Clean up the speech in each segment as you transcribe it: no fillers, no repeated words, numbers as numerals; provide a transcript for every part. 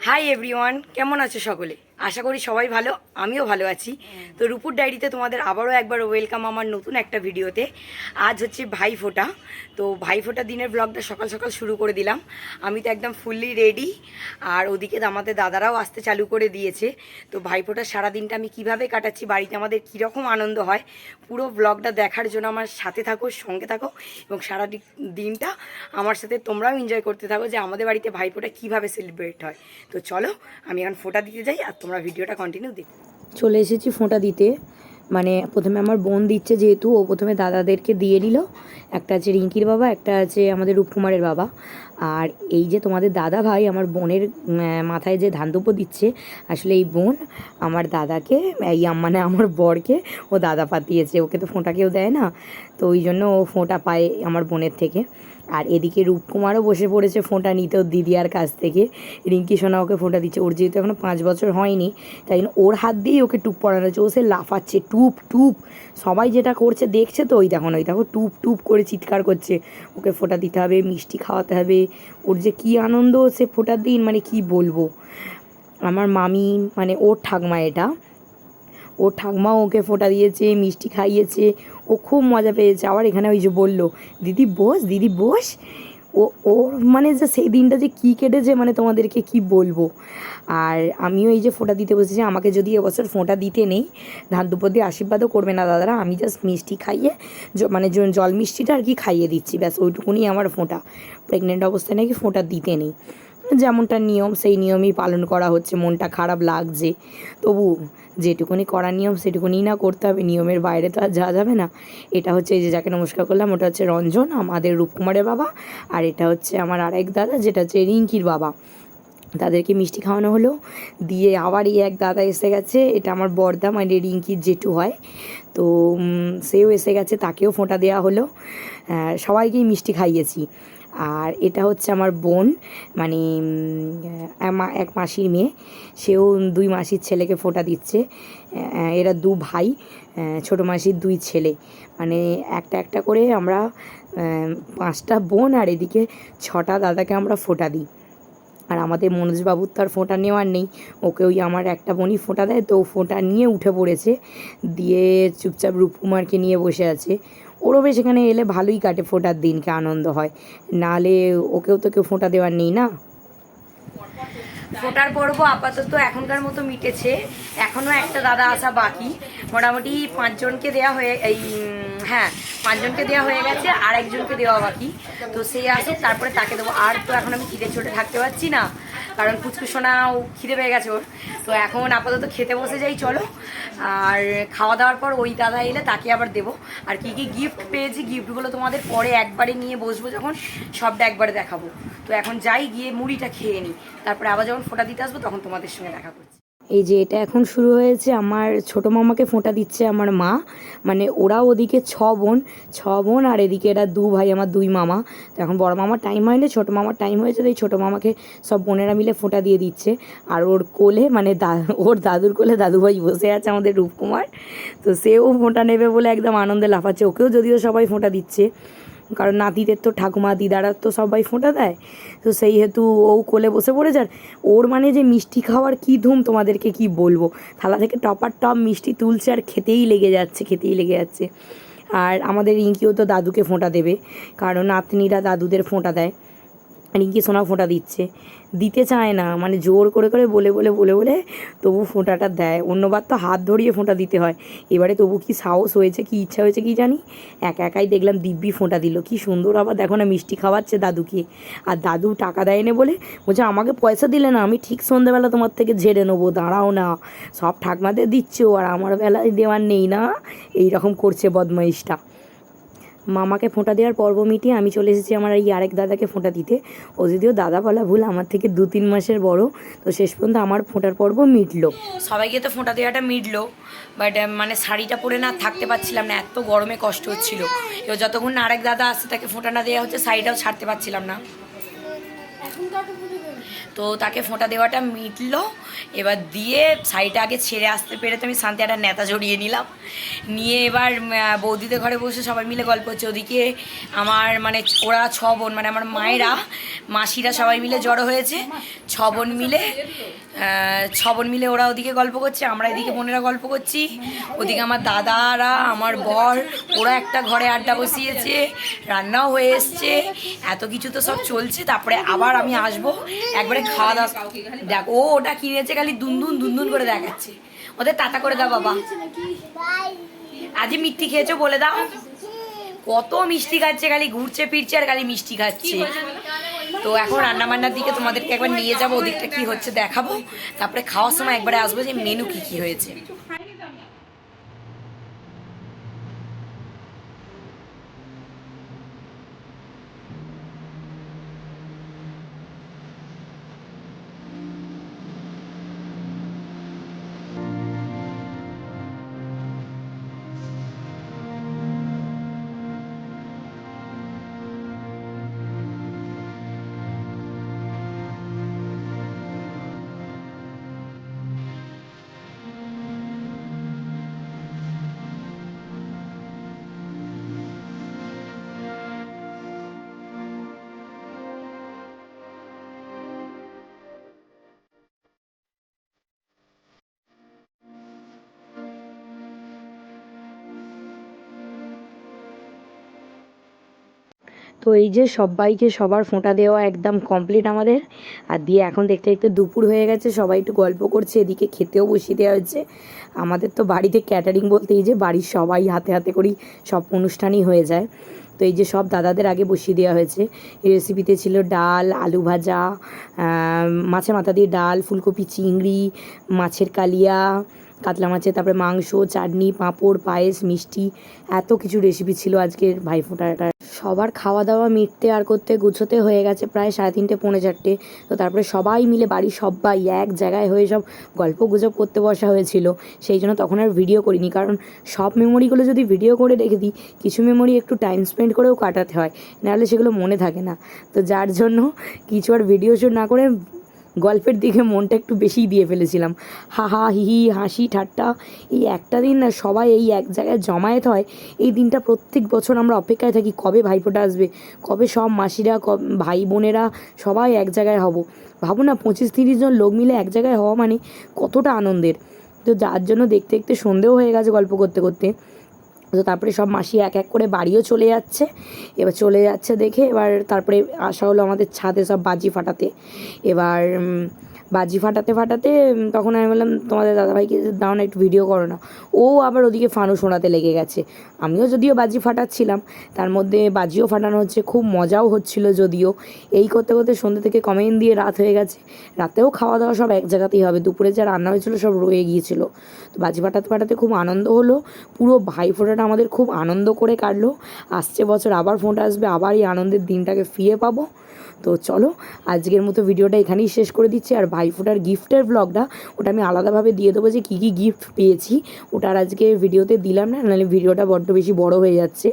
Hi everyone, কেমন আছো সকলে? আশা করি সবাই ভালো, আমিও ভালো আছি। তো রূপুর ডায়েরিতে তোমাদের আবারও একবার ওয়েলকাম আমার নতুন একটা ভিডিওতে। আজ হচ্ছে ভাইফোঁটা। তো ভাইফোঁটা দিনের ব্লগটা সকাল সকাল শুরু করে দিলাম। আমি তো একদম ফুললি রেডি, আর ওদিকে আমাদের দাদারাও আসতে চালু করে দিয়েছে। তো ভাইফোঁটার সারাদিনটা আমি কিভাবে কাটাচ্ছি, বাড়িতে আমাদের কীরকম আনন্দ হয়, পুরো ব্লগটা দেখার জন্য আমার সাথে থাকো, সঙ্গে থাকো, এবং সারা দিনটা আমার সাথে তোমরাও এনজয় করতে থাকো যে আমাদের বাড়িতে ভাইফোঁটা কীভাবে সেলিব্রেট হয়। তো চলো আমি এখন ফোঁটা দিতে যাই, আর তোমরা ভিডিওটা কন্টিনিউ দেখো। চলে এসেছি ফোঁটা দিতে। মানে প্রথমে আমার বোন দিচ্ছে, যেহেতু ও প্রথমে দাদাদেরকে দিয়ে নিল। একটা আছে রিঙ্কির বাবা, একটা আছে আমাদের রূপকুমারের বাবা। আর এই যে তোমাদের দাদা ভাই আমার বোনের মাথায় যে ধান দুপো দিচ্ছে, আসলে এই বোন আমার দাদাকে, এই মানে আমার বরকে ও দাদা পাতিয়েছে। ওকে তো ফোঁটা কেউ দেয় না, তো ওই জন্য ও ফোঁটা পায় আমার বোনের থেকে। আর এদিকে রূপকুমারও বসে পড়েছে ফোঁটা নিতে ওর দিদিয়ার কাছ থেকে। রিঙ্কি সোনা ওকে ফোঁটা দিচ্ছে। ওর যেহেতু এখনও 5 বছর হয়নি, তাই জন্য ওর হাত দিয়েই ওকে টুপ পড়ানো হচ্ছে। ও সে লাফাচ্ছে, টুপ টুপ। সবাই যেটা করছে দেখছে তো, ওই দেখো টুপ টুপ করে চিৎকার করছে। ওকে ফোঁটা দিতে হবে, মিষ্টি খাওয়াতে হবে। ওর যে কী আনন্দ সে ফোঁটার দিন, মানে কি বলবো। আমার মামি, মানে ওর ঠাকমা, এটা ওর ঠাকমাও ওকে ফোঁটা দিয়েছে, মিষ্টি খাইয়েছে। ও খুব মজা পেয়েছে। আবার এখানে ওই যে বললো, দিদি বস, দিদি বস। ওর মানে যে সেই দিনটা যে কী কেটেছে, মানে তোমাদেরকে কি বলবো। আর আমিও এই যে ফোঁটা দিতে বসেছি। আমাকে যদি এবছর ফোঁটা দিতে নেই, ধান দুপুর দিয়ে আশীর্বাদও করবে না দাদারা। আমি জাস্ট মিষ্টি খাইয়ে, মানে জল মিষ্টিটা আর কি খাইয়ে দিচ্ছি, ব্যাস ওইটুকুনি আমার ফোঁটা। প্রেগনেন্ট অবস্থায় নাকি ফোঁটা দিতে নেই, যেমনটা নিয়ম সেই নিয়মই পালন করা হচ্ছে। মনটা খারাপ লাগছে, তবু যেটুকুনি করার নিয়ম সেটুকুনি না করতে হবে, নিয়মের বাইরে তো আর যাওয়া যাবে না। এটা হচ্ছে এই যে যাকে নমস্কার করলাম, ওটা হচ্ছে রঞ্জন, আমাদের রূপকুমারের বাবা। আর এটা হচ্ছে আমার আরেক দাদা, যেটা হচ্ছে রিঙ্কির বাবা। তাদেরকে মিষ্টি খাওয়ানো হলো, দিয়ে আবার এই এক দাদা এসে গেছে, এটা আমার বড়দা, মানে রিঙ্কির জেঠু হয়। তো সেও এসে গেছে, তাকেও ফোঁটা দেওয়া হলো। সবাইকেই মিষ্টি খাইয়েছি। আর এটা হচ্ছে আমার বোন, মানে এক মাসির মেয়ে, সেও 2 মাসির ছেলেকে ফোঁটা দিচ্ছে। এরা 2 ভাই, ছোটো মাসির 2 ছেলে, মানে একটা একটা করে আমরা 5টা বোন, আর এদিকে 6টা দাদাকে আমরা ফোঁটা দিই। আর আমাদের মনোজবাবুর তো আর ফোঁটা নেওয়ার নেই, ওকে ওই আমার একটা বোনই ফোঁটা দেয়। তো ফোঁটা নিয়ে উঠে পড়েছে, দিয়ে চুপচাপ রূপকুমারকে নিয়ে বসে আছে। ওরও বেশ এখানে এলে ভালোই কাটে, ফোঁটার দিনকে আনন্দ হয়। নাহলে ওকেও তো কেউ ফোঁটা দেওয়ার নেই না। ফোঁটার পর্ব আপাতত এখনকার মতো মিটেছে। এখনও একটা দাদা আসা বাকি। মোটামুটি 5 জনকে দেওয়া হয়ে, হ্যাঁ 5 জনকে দেওয়া হয়ে গেছে, আর একজনকে দেওয়া বাকি। তো সে আসুক, তারপরে তাকে দেবো। আর তো এখন আমি খিদে ছোটে থাকতে পারছি না, কারণ কুচকুসোনাও খিদে পেয়ে গেছে ওর। তো এখন আপাতত খেতে বসে যাই চলো। আর খাওয়া দাওয়ার পর ওই দাদা এলে তাকে আবার দেবো। আর কি কি গিফট পেয়েছি, গিফটগুলো তোমাদের পরে একবারে নিয়ে বসবো, যখন সবটা একবারে দেখাবো। তো এখন যাই, গিয়ে মুড়িটা খেয়ে নিই, তারপরে আবার যখন ফোঁটা দিতে আসবো তখন তোমাদের সঙ্গে দেখা করছি। এই যে এটা এখন শুরু হয়েছে, আমার ছোটো মামাকে ফোঁটা দিচ্ছে আমার মা। মানে ওরা ওদিকে 6 বোন, আর এদিকে এরা 2 ভাই, আমার 2 মামা। তো এখন বড় মামার টাইম হয়নি, ছোটো মামার টাইম হয়েছে। তো এই ছোটো মামাকে সব বোনেরা মিলে ফোঁটা দিয়ে দিচ্ছে। আর ওর কোলে, মানে ওর দাদুর কোলে দাদুভাই বসে আছে, আমাদের রূপকুমার। তো সেও ফোঁটা নেবে বলে একদম আনন্দে লাফাচ্ছে। ওকেও যদিও সবাই ফোঁটা দিচ্ছে, কারণ নাতিদের তো ঠাকুমা দিদারা তো সবাই ফোঁটা দেয়। তো সেই হেতু ও কোলে বসে পড়েছে। আর ওর মানে যে মিষ্টি খাওয়ার কী ধুম, তোমাদেরকে কি বলবো। থালা থেকে টপার টপ মিষ্টি তুলছে, আর খেতেই লেগে যাচ্ছে। আর আমাদের রিঙ্কিও তো দাদুকে ফোঁটা দেবে, কারণ নাতনিরা দাদুদের ফোঁটা দেয়। রিঙ্কি সোনা ফোঁটা দিতে চায় না, মানে জোর করে বলে তবু ফোঁটাটা দেয়। অন্যবার তো হাত ধরিয়ে ফোঁটা দিতে হয়, এবারে তবু কি সাহস হয়েছে, কি ইচ্ছা হয়েছে কি জানি, একাই দেখলাম দিব্যি ফোঁটা দিল। কি সুন্দর, আবার দেখো না মিষ্টি খাওয়াচ্ছে দাদুকে। আর দাদু টাকা দেয়নি বলে বলছে, আমাকে পয়সা দিলে না, আমি ঠিক সন্ধ্যেবেলা তোমার থেকে ঝেড়ে নেবো, দাঁড়াও না। সব ঠাকমাদের দিচ্ছ, আর আমার বেলায় দেওয়ার নেই না, এই রকম করছে বদমাইশটা। মামাকে ফোঁটা দেওয়ার পর্ব মিটিয়ে আমি চলে এসেছি আমার এই আরেক দাদাকে ফোঁটা দিতে। ও যদিও দাদা বলা ভুল, আমার থেকে 2-3 মাসের বড়। তো শেষ পর্যন্ত আমার ফোঁটার পর্ব মিটলো। সবাইকে তো ফোঁটা দেওয়াটা মিটলো, বাট মানে শাড়িটা পরে না থাকতে পারছিলাম না, এত গরমে কষ্ট হচ্ছিলো। এবার যতক্ষণ না আরেক দাদা আসছে তাকে ফোঁটা না দেওয়া হচ্ছে, শাড়িটাও ছাড়তে পারছিলাম না। তো তাকে ফোঁটা দেওয়াটা মিটলো। এবার দিয়ে শাড়িটা আগে ছেড়ে আসতে পেরে তো আমি শান্তি একটা নেতা জড়িয়ে নিলাম, নিয়ে এবার বৌদিদের ঘরে বসে সবাই মিলে গল্প হচ্ছে। ওদিকে আমার মানে ওরা 6 বোন, মানে আমার মায়েরা মাসিরা সবাই মিলে জড়ো হয়েছে, 6 বোন মিলে 6 বোন মিলে ওরা ওদিকে গল্প করছে, আমরা এদিকে বোনেরা গল্প করছি। ওদিকে আমার দাদারা, আমার বর, ওরা একটা ঘরে আড্ডা বসিয়েছে, রান্নাও হয়ে এসছে, এত কিছু তো সব চলছে। তারপরে আবার আমি আসবো একবারে খাওয়া দাওয়া। দেখ ও ওটা কিনেছে, খালি দুনদুন দুনদুন করে দেখাচ্ছে। ওদের টাটা করে দাও বাবা। আজ মিষ্টি খেয়েছো বলে দাও। কত মিষ্টি খাচ্ছে, খালি ঘুরছে ফিরছে আর খালি মিষ্টি খাচ্ছে। তো এখন রান্নাবান্নার দিকে তোমাদেরকে একবার নিয়ে যাবো, ওদিকটা কি হচ্ছে দেখাবো। তারপরে খাওয়ার সময় একবারে আসবো যে মেনু কি কি হয়েছে। তো এই যে সবাইকে সবার ফোঁটা দেওয়া একদম কমপ্লিট আমাদের। আর দিয়ে এখন দেখতে দেখতে দুপুর হয়ে গেছে, সবাই একটু গল্প করছে, এদিকে খেতেও বসিয়ে দেওয়া হচ্ছে। আমাদের তো বাড়িতে ক্যাটারিং বলতে এই যে বাড়ির সবাই হাতে হাতে করেই সব অনুষ্ঠানই হয়ে যায়। তো এই যে সব দাদাদের আগে বসিয়ে দেওয়া হয়েছে। এই রেসিপিতে ছিল ডাল, আলু ভাজা, মাছের মাথা দিয়ে ডাল, ফুলকপি চিংড়ি, মাছের কালিয়া, কাতলা মাছের, তারপরে মাংস, চাটনি, পাঁপড়, পায়েস, মিষ্টি, এত কিছু রেসিপি ছিল আজকের ভাইফোঁটাটা। সবার খাওয়া দাওয়া মিটতে আর করতে গুছোতে হয়ে গেছে প্রায় 3:30 পৌনে 4টে। তো তারপরে সবাই মিলে বাড়ির সবাই এক জায়গায় হয়ে সব গল্প গুজব করতে বসা হয়েছিল। সেই জন্য তখন আর ভিডিও করিনি, কারণ সব মেমোরিগুলো যদি ভিডিও করে রেখে দিই, কিছু মেমোরি একটু টাইম স্পেন্ড করেও কাটাতে হয়, নাহলে সেগুলো মনে থাকে না। তো যার জন্য কিছু আর ভিডিও শুট না করে গল্পের দিকে মনটা একটু বেশিই দিয়ে ফেলেছিলাম। হাহা হিহি হাসি ঠাট্টা, এই একটা দিন না সবাই এই এক জায়গায় জমায়েত হয়। এই দিনটা প্রত্যেক বছর আমরা অপেক্ষায় থাকি, কবে ভাইফোঁটা আসবে, কবে সব মাসিরা ভাই বোনেরা সবাই এক জায়গায় হব। ভাবো না 25-30 জন লোক মিলে এক জায়গায় হওয়া মানে কতটা আনন্দের। তো যার জন্য দেখতে দেখতে সন্ধেও হয়ে গেছে গল্প করতে করতে। তো তারপরে সব মাসি এক এক করে বাড়িও চলে যাচ্ছে। এবার চলে যাচ্ছে দেখে এবার তারপরে আসা হলো আমাদের ছাদে সব বাজি ফাটাতে। এবার বাজি ফাটাতে ফাটাতে তখন আমি বললাম তোমাদের দাদাভাইকে দাও না, একটু ভিডিও করো না। ও আবার ওদিকে ফানুস ওড়াতে লেগে গেছে। আমিও যদিও বাজি ফাটাচ্ছিলাম, তার মধ্যে বাজিও ফাটানো হচ্ছে, খুব মজাও হচ্ছিল যদিও। এই করতে করতে সন্ধ্যে থেকে কমেন্ট দিয়ে রাত হয়ে গেছে। রাতেও খাওয়া দাওয়া সব এক জায়গাতেই হবে, দুপুরে যা রান্না হয়েছিল সব রয়ে গিয়েছিলো। তো বাজি ফাটাতে ফাটাতে খুব আনন্দ হলো। পুরো ভাইফোঁটাটা আমাদের খুব আনন্দ করে কাটলো। আসছে বছর আবার ফোঁটা আসবে, আবার এই আনন্দের দিনটাকে ফিরে পাবো। তো চলো আজকের মতো ভিডিওটা এখানেই শেষ করে দিচ্ছি। আর ভাইফোঁটার গিফটের ব্লগটা ওটা আমি আলাদাভাবে দিয়ে দেবো, যে কী কী গিফট পেয়েছি ওটা আর আজকে ভিডিওতে দিলাম না, নাহলে ভিডিওটা বড্ড বেশি বড় হয়ে যাচ্ছে।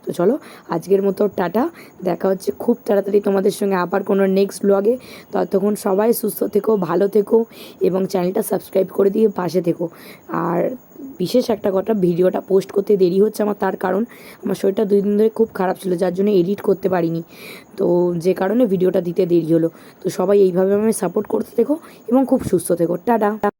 তো চলো আজকের মতো টাটা, দেখা হচ্ছে খুব তাড়াতাড়ি তোমাদের সঙ্গে আবার কোনো নেক্সট ব্লগে। ততক্ষণ সবাই সুস্থ থেকো, ভালো থেকো এবং চ্যানেলটা সাবস্ক্রাইব করে দিয়ে পাশে থেকো। আর বিশেষ একটা কথা, ভিডিওটা পোস্ট করতে দেরি হচ্ছে আমার, তার কারণ আমার শরীরটা 2 দিন ধরে খুব খারাপ ছিল, যার জন্য এডিট করতে পারিনি। তো যে কারণে ভিডিওটা দিতে দেরি হলো। তো সবাই এইভাবে আমায় সাপোর্ট করতে থেকো এবং খুব সুস্থ থেকো। টাটা।